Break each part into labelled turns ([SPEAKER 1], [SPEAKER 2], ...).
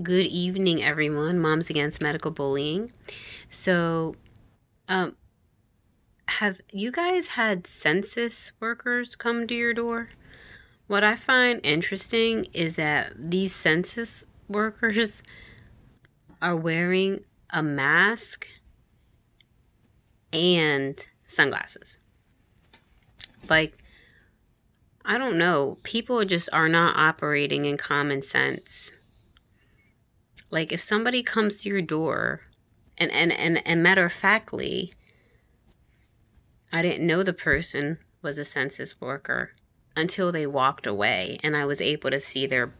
[SPEAKER 1] Good evening, everyone. Moms Against Medical Bullying. So, um, have you guys had census workers come to your door? What I find interesting is that these census workers are wearing a mask and sunglasses. Like, I don't know. People just are not operating in common sense. Like, if somebody comes to your door, and matter of factly, I didn't know the person was a census worker until they walked away, and I was able to see their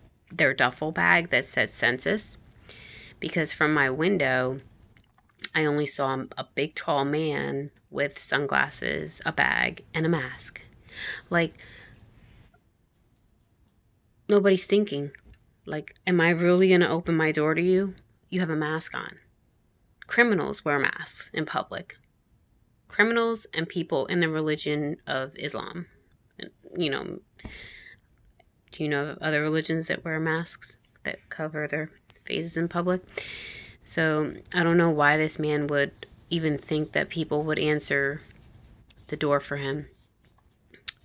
[SPEAKER 1] duffel bag that said census, because from my window I only saw a big tall man with sunglasses, a bag, and a mask. Like, nobody's thinking, like, am I really going to open my door to you? You have a mask on. Criminals wear masks in public. Criminals and people in the religion of Islam. You know, do you know of other religions that wear masks that cover their faces in public? So I don't know why this man would even think that people would answer the door for him,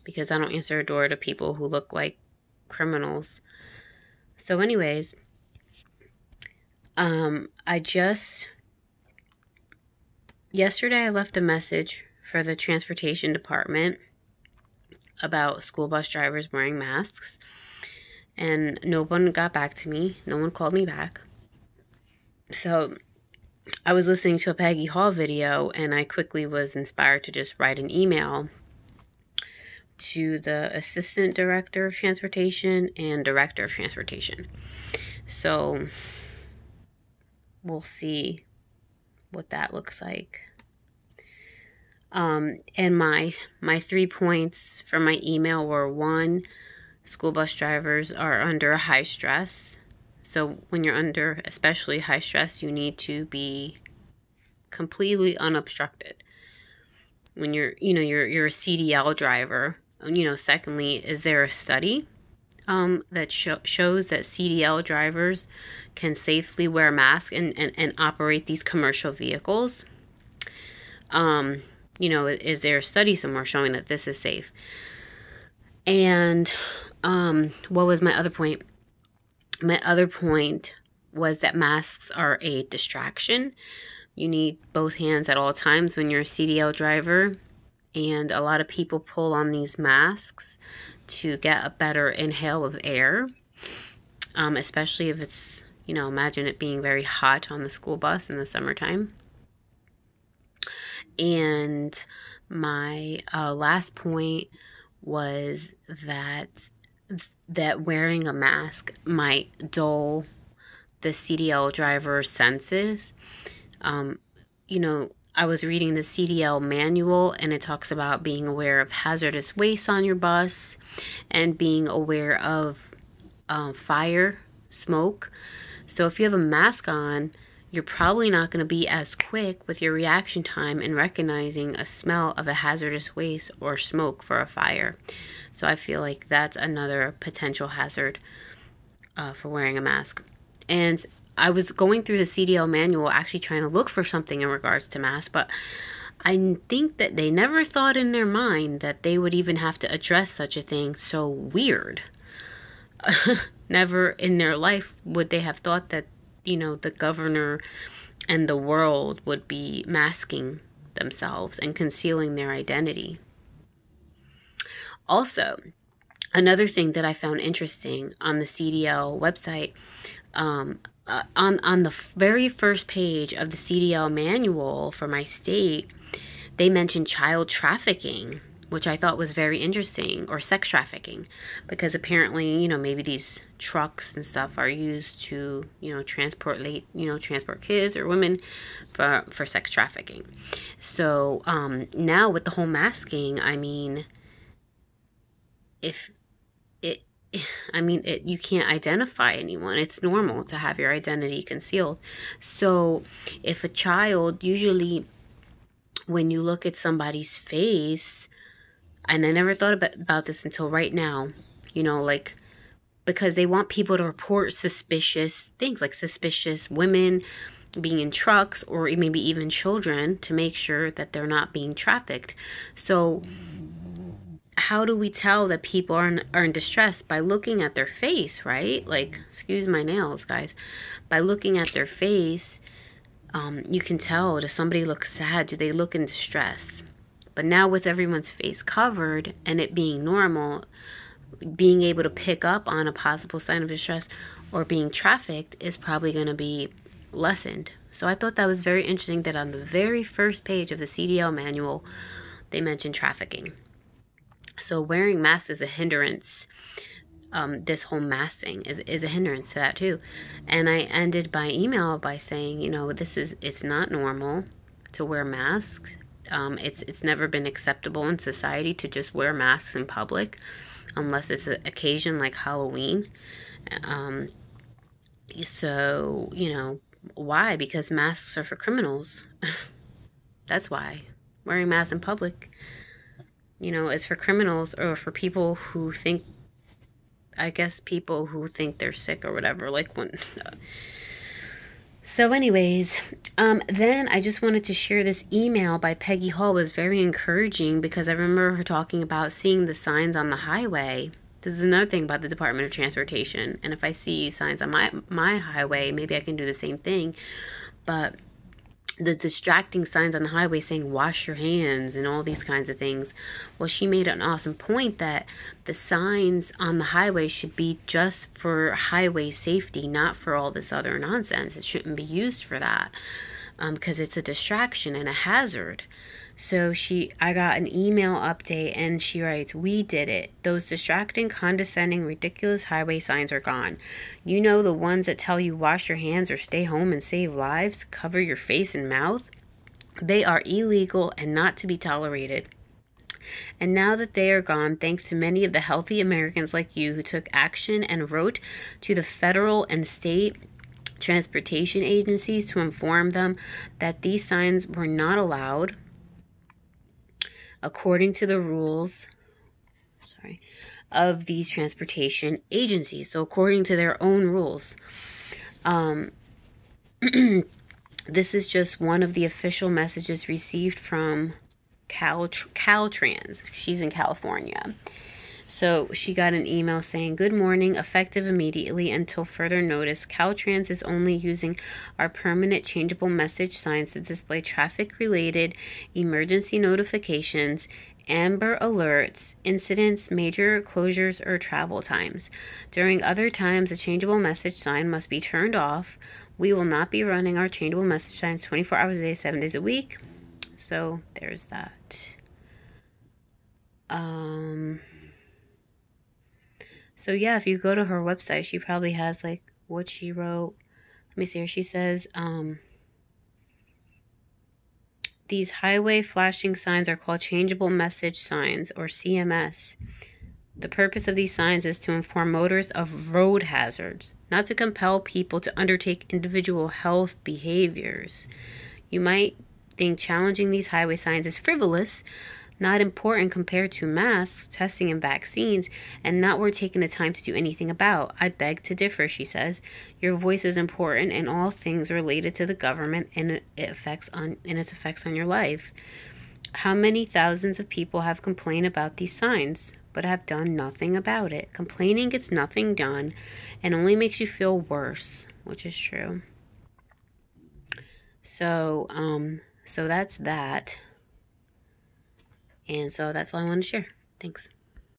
[SPEAKER 1] because I don't answer a door to people who look like criminals. So anyways, yesterday I left a message for the transportation department about school bus drivers wearing masks, and no one got back to me. No one called me back. So I was listening to a Peggy Hall video, and I quickly was inspired to just write an email to the Assistant Director of Transportation and Director of Transportation. So we'll see what that looks like. And my 3 points from my email were: 1, school bus drivers are under high stress. So when you're under especially high stress, you need to be completely unobstructed. When you're a CDL driver. Secondly, is there a study that shows that CDL drivers can safely wear masks and operate these commercial vehicles? Is there a study somewhere showing that this is safe? And what was my other point? My other point was that masks are a distraction. You need both hands at all times when you're a CDL driver, and a lot of people pull on these masks to get a better inhale of air, especially if it's, imagine it being very hot on the school bus in the summertime. And my last point was that wearing a mask might dull the CDL driver's senses. I was reading the CDL manual, and it talks about being aware of hazardous waste on your bus and being aware of fire, smoke. So if you have a mask on, you're probably not going to be as quick with your reaction time in recognizing a smell of a hazardous waste or smoke for a fire. So I feel like that's another potential hazard for wearing a mask. And I was going through the CDL manual actually trying to look for something in regards to masks, but I think that they never thought in their mind that they would even have to address such a thing. So weird. Never in their life would they have thought that, the governor and the world would be masking themselves and concealing their identity. Also, another thing that I found interesting on the CDL website, on the very first page of the CDL manual for my state, they mentioned child trafficking, which I thought was very interesting, or sex trafficking, because apparently, maybe these trucks and stuff are used to, transport kids or women for sex trafficking. So now with the whole masking, you can't identify anyone. It's normal to have your identity concealed. So if a child, usually when you look at somebody's face, and I never thought about this until right now, because they want people to report suspicious things, like suspicious women being in trucks, or maybe even children, to make sure that they're not being trafficked. So how do we tell that people are in distress? By looking at their face, right? Like, excuse my nails, guys. By looking at their face, you can tell, does somebody look sad? Do they look in distress? But now with everyone's face covered and it being normal, being able to pick up on a possible sign of distress or being trafficked is probably going to be lessened. So I thought that was very interesting that on the very first page of the CDL manual, they mentioned trafficking. So wearing masks is a hindrance. This whole mask thing is a hindrance to that too. And I ended my email by saying, it's not normal to wear masks. It's never been acceptable in society to just wear masks in public, unless it's an occasion like Halloween. So, why? Because masks are for criminals. That's why. Wearing masks in public, is for criminals, or for people who think, people who think they're sick or whatever. So anyways, then I just wanted to share this email by Peggy Hall. Was very encouraging, because I remember her talking about seeing the signs on the highway. This is another thing about the Department of Transportation. And if I see signs on my highway, maybe I can do the same thing. But the distracting signs on the highway saying wash your hands and all these kinds of things. Well, she made an awesome point that the signs on the highway should be just for highway safety, not for all this other nonsense. It shouldn't be used for that, because it's a distraction and a hazard. So I got an email update, and she writes, "We did it. Those distracting, condescending, ridiculous highway signs are gone. The ones that tell you wash your hands or stay home and save lives, cover your face and mouth. They are illegal and not to be tolerated. And now that they are gone, thanks to many of the healthy Americans like you who took action and wrote to the federal and state transportation agencies to inform them that these signs were not allowed according to the rules of these transportation agencies." So according to their own rules. This is just one of the official messages received from Caltrans. She's in California. So she got an email saying, "Good morning, effective immediately until further notice. Caltrans is only using our permanent changeable message signs to display traffic-related emergency notifications, amber alerts, incidents, major closures, or travel times. During other times, a changeable message sign must be turned off. We will not be running our changeable message signs 24 hours a day, 7 days a week." So there's that. So yeah, if you go to her website, she probably has what she wrote. Let me see here. She says, these highway flashing signs are called changeable message signs, or CMS. The purpose of these signs is to inform motorists of road hazards, not to compel people to undertake individual health behaviors. You might think challenging these highway signs is frivolous, not important compared to masks, testing, and vaccines, and not worth taking the time to do anything about. I beg to differ, she says. Your voice is important in all things related to the government and its effects on your life. How many thousands of people have complained about these signs, but have done nothing about it? Complaining gets nothing done and only makes you feel worse, which is true. So that's that. And so that's all I want to share. Thanks.